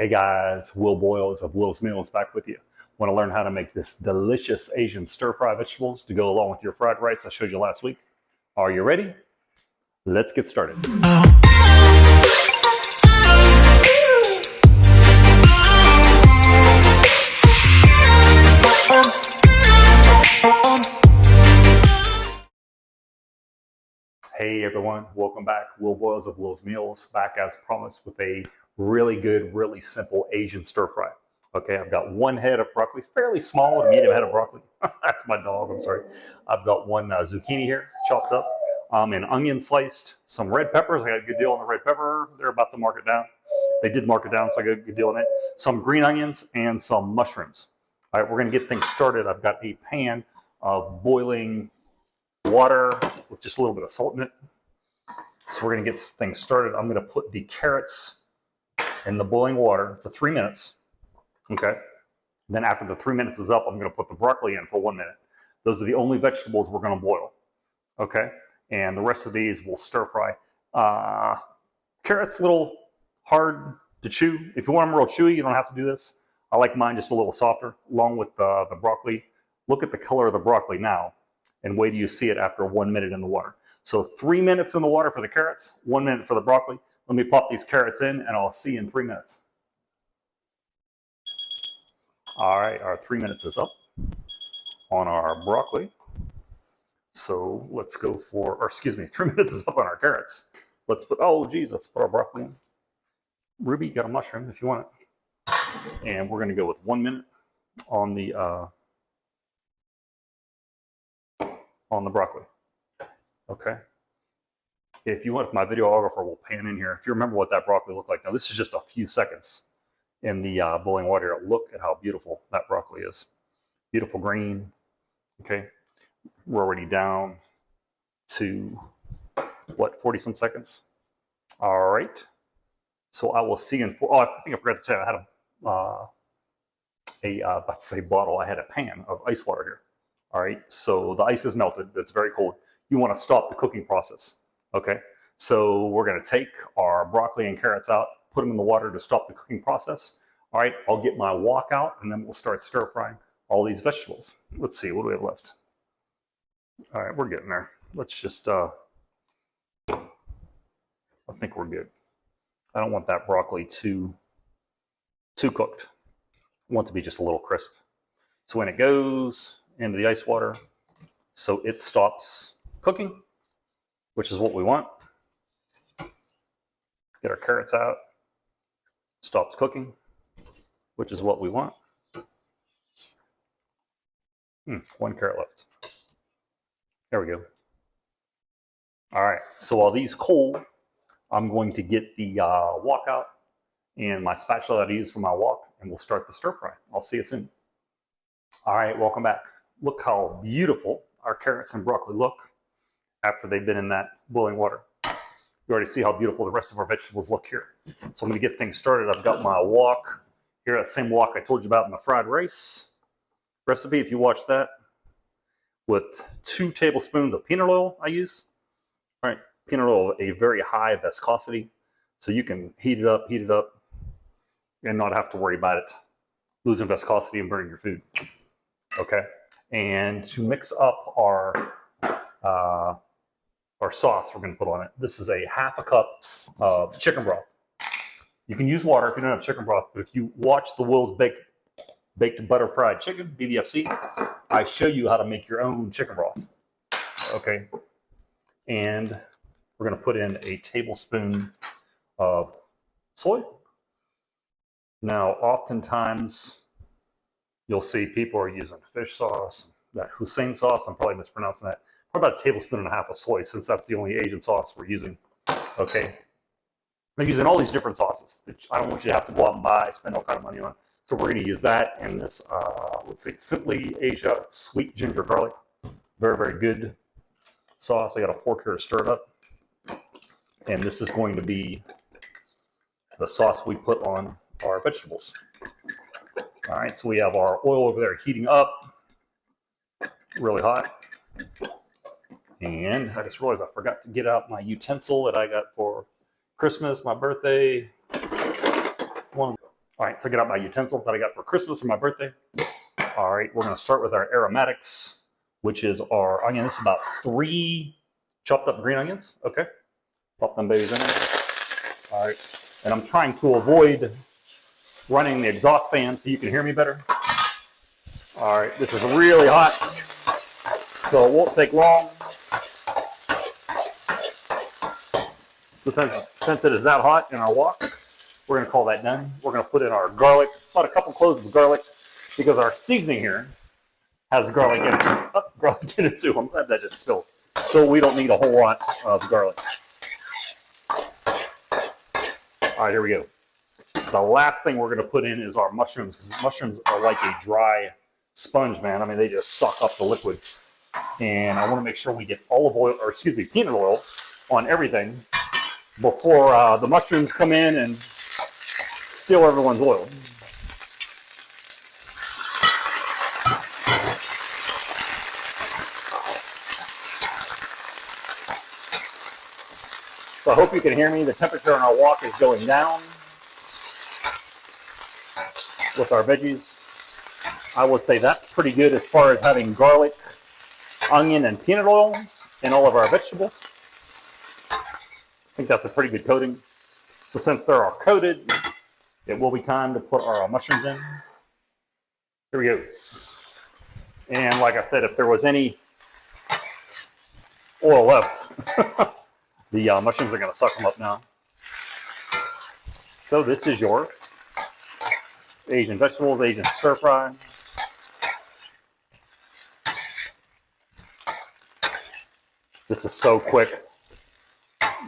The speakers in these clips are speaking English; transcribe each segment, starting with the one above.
Hey guys, Will Boyles of Will's Meals back with you. Want to learn how to make this delicious Asian stir-fry vegetables to go along with your fried rice I showed you last week? Are you ready? Let's get started. Hey everyone, welcome back. Will Boyles of Will's Meals, back as promised with a really good, really simple Asian stir-fry. Okay, I've got one head of broccoli, fairly small, a medium head of broccoli. That's my dog, I'm sorry. I've got one zucchini here, chopped up, and onion sliced, some red peppers. I got a good deal on the red pepper. They're about to mark it down. They did mark it down, so I got a good deal on it. Some green onions and some mushrooms. All right, we're gonna get things started. I've got a pan of boiling water with just a little bit of salt in it. So we're going to get things started. I'm going to put the carrots in the boiling water for 3 minutes. Okay. Then after the 3 minutes is up, I'm going to put the broccoli in for 1 minute. Those are the only vegetables we're going to boil. Okay. And the rest of these we'll stir fry. Carrots a little hard to chew. If you want them real chewy, you don't have to do this. I like mine just a little softer, along with the broccoli. Look at the color of the broccoli now, and wait till you see it after 1 minute in the water. So 3 minutes in the water for the carrots, 1 minute for the broccoli. Let me pop these carrots in and I'll see you in 3 minutes. All right, our 3 minutes is up on our broccoli. So let's go for, or excuse me, 3 minutes is up on our carrots. Let's put, let's put our broccoli in. Ruby, you got a mushroom if you want it. And we're gonna go with 1 minute on the broccoli. Okay. If you want, my videographer will pan in here. If you remember what that broccoli looked like. Now this is just a few seconds in the boiling water. Look at how beautiful that broccoli is. Beautiful green. Okay. We're already down to what, 40 some seconds. All right. So I will see you in I think I forgot to tell you, I had about to say bottle. I had a pan of ice water here. All right, so the ice is melted. It's very cold. You want to stop the cooking process. Okay, so we're going to take our broccoli and carrots out, put them in the water to stop the cooking process. All right, I'll get my wok out, and then we'll start stir frying all these vegetables. Let's see, what do we have left? All right, we're getting there. Let's just, I think we're good. I don't want that broccoli too cooked. I want it to be just a little crisp. So when it goes into the ice water, so it stops cooking, which is what we want. Get our carrots out, stops cooking, which is what we want. One carrot left. There we go. All right, so while these cool, I'm going to get the wok out and my spatula that I use for my wok, and we'll start the stir fry. I'll see you soon. All right, welcome back. Look how beautiful our carrots and broccoli look after they've been in that boiling water. You already see how beautiful the rest of our vegetables look here. So I'm going to get things started. I've got my wok here, that same wok I told you about in the fried rice recipe, if you watch that, with 2 tablespoons of peanut oil I use. All right, peanut oil, a very high viscosity, so you can heat it up, and not have to worry about it losing viscosity and burning your food. Okay, and to mix up our sauce we're going to put on it, this is a half a cup of chicken broth. You can use water if you don't have chicken broth, but if you watch the Will's Baked Butter Fried Chicken, BBFC, I show you how to make your own chicken broth. Okay, and we're going to put in a tablespoon of soy. Now, oftentimes, you'll see people are using fish sauce, that Hussein sauce. I'm probably mispronouncing that. Probably about 1.5 tablespoons of soy, since that's the only Asian sauce we're using. Okay. I'm using all these different sauces that I don't want you to have to go out and buy, spend all kind of money on. So we're going to use that and this, let's see, Simply Asia Sweet Ginger Garlic. Very, very good sauce. I got a fork here to stir it up. And this is going to be the sauce we put on our vegetables. All right, so we have our oil over there heating up, really hot. And I just realized I forgot to get out my utensil that I got for Christmas, my birthday. All All right, so I got out my utensil that I got for Christmas for my birthday. All right, we're going to start with our aromatics, which is our onion. This is about 3 chopped up green onions. Okay, pop them babies in there. All right, and I'm trying to avoid running the exhaust fan so you can hear me better. All right, this is really hot, so it won't take long. Since it is that hot in our wok, we're going to call that done. We're going to put in our garlic, about a couple cloves of garlic, because our seasoning here has garlic in it. Oh, garlic in it too. I'm glad that didn't spill. So we don't need a whole lot of garlic. All right, here we go. The last thing we're going to put in is our mushrooms, because mushrooms are like a dry sponge, man. I mean, they just suck up the liquid. And I want to make sure we get olive oil, or excuse me, peanut oil on everything before the mushrooms come in and steal everyone's oil. So I hope you can hear me. The temperature on our wok is going down with our veggies. I would say that's pretty good as far as having garlic, onion, and peanut oil in all of our vegetables. I think that's a pretty good coating. So since they're all coated, it will be time to put our mushrooms in. Here we go. And like I said, if there was any oil left, the mushrooms are going to suck them up now. So this is your Asian vegetables, Asian stir fry. This is so quick.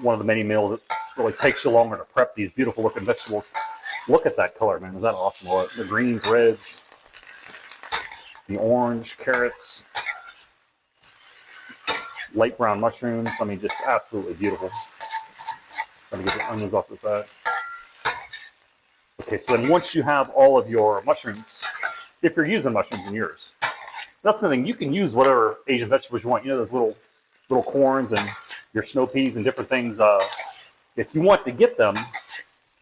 One of the many meals that really takes you longer to prep these beautiful looking vegetables. Look at that color, man. Is that awesome? The greens, reds, the orange, carrots, light brown mushrooms. I mean, just absolutely beautiful. Trying to get the onions off the side. Okay, so then once you have all of your mushrooms, if you're using mushrooms in yours, that's the thing. You can use whatever Asian vegetables you want. You know, those little corns and your snow peas and different things. If you want to get them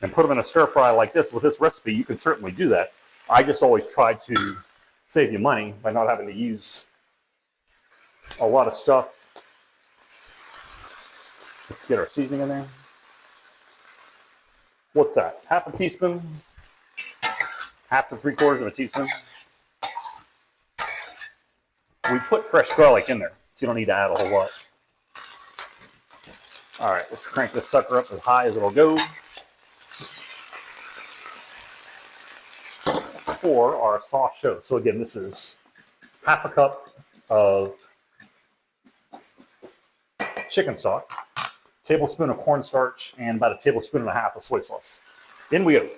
and put them in a stir fry like this with this recipe, you can certainly do that. I just always try to save you money by not having to use a lot of stuff. Let's get our seasoning in there. What's that? Half a teaspoon? Half to 3/4 of a teaspoon? We put fresh garlic in there, so you don't need to add a whole lot. All right, let's crank this sucker up as high as it'll go for our sauce show. So again, this is half a cup of chicken stock, tablespoon of cornstarch, and about a tablespoon and a half of soy sauce. In we go.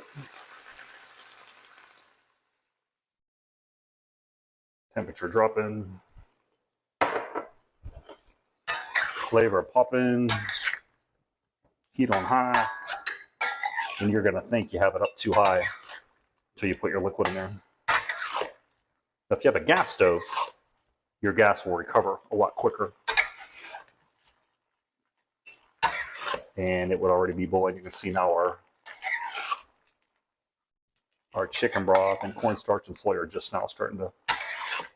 Temperature dropping. Flavor popping. Heat on high. And you're going to think you have it up too high until you put your liquid in there. Now, if you have a gas stove, your gas will recover a lot quicker. And it would already be boiling. You can see now our chicken broth and cornstarch and soy are just now starting to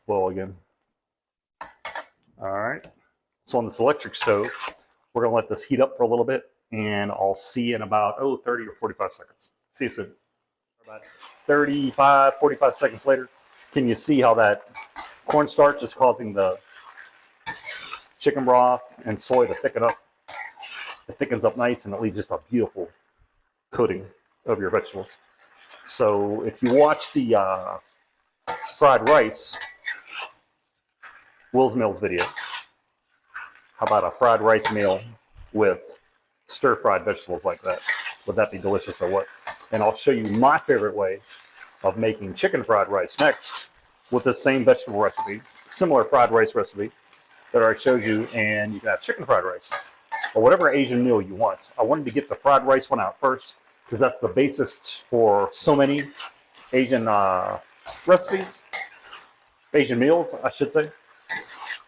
boil again. All right. So on this electric stove, we're going to let this heat up for a little bit, and I'll see you in about 30 or 45 seconds. See you soon. About 35, 45 seconds later, can you see how that cornstarch is causing the chicken broth and soy to thicken up? It thickens up nice, and it leaves just a beautiful coating of your vegetables. So if you watch the fried rice, Will's Mills video, how about a fried rice meal with stir-fried vegetables like that? Would that be delicious or what? And I'll show you my favorite way of making chicken fried rice next with the same vegetable recipe, similar fried rice recipe that I showed you, and you can have chicken fried rice or whatever Asian meal you want. I wanted to get the fried rice one out first because that's the basis for so many Asian recipes, Asian meals, I should say.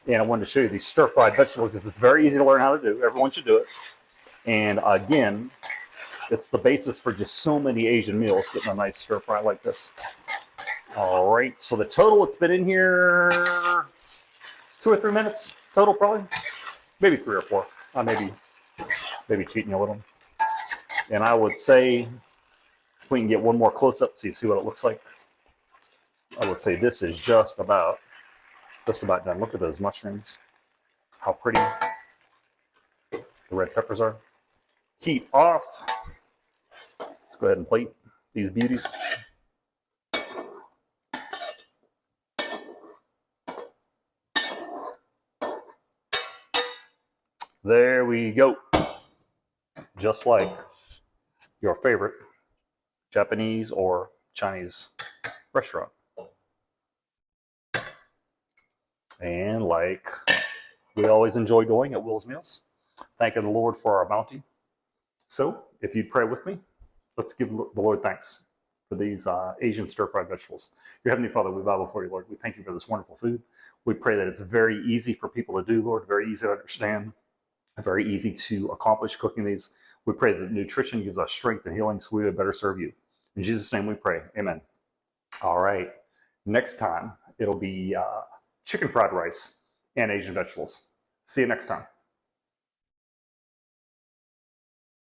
And I wanted to show you these stir-fried vegetables because it's very easy to learn how to do. Everyone should do it. And again, It's the basis for just so many Asian meals, getting a nice stir fry like this. All right, so the total, it's been in here 2 or 3 minutes total, probably. Maybe 3 or 4. Maybe cheating a little. And I would say, if we can get one more close up so you see what it looks like, I would say this is just about done. Look at those mushrooms. How pretty the red peppers are. Heat off. Let's go ahead and plate these beauties. There we go. Just like your favorite Japanese or Chinese restaurant. And like we always enjoy doing at Will's Meals, thanking the Lord for our bounty. So if you'd pray with me, let's give the Lord thanks for these Asian stir-fried vegetables. Your Heavenly Father, we bow before you, Lord. We thank you for this wonderful food. We pray that it's very easy for people to do, Lord, very easy to understand, very easy to accomplish cooking these. We pray that nutrition gives us strength and healing so we would better serve you. In Jesus' name we pray. Amen. All right. Next time, it'll be chicken fried rice and Asian vegetables. See you next time.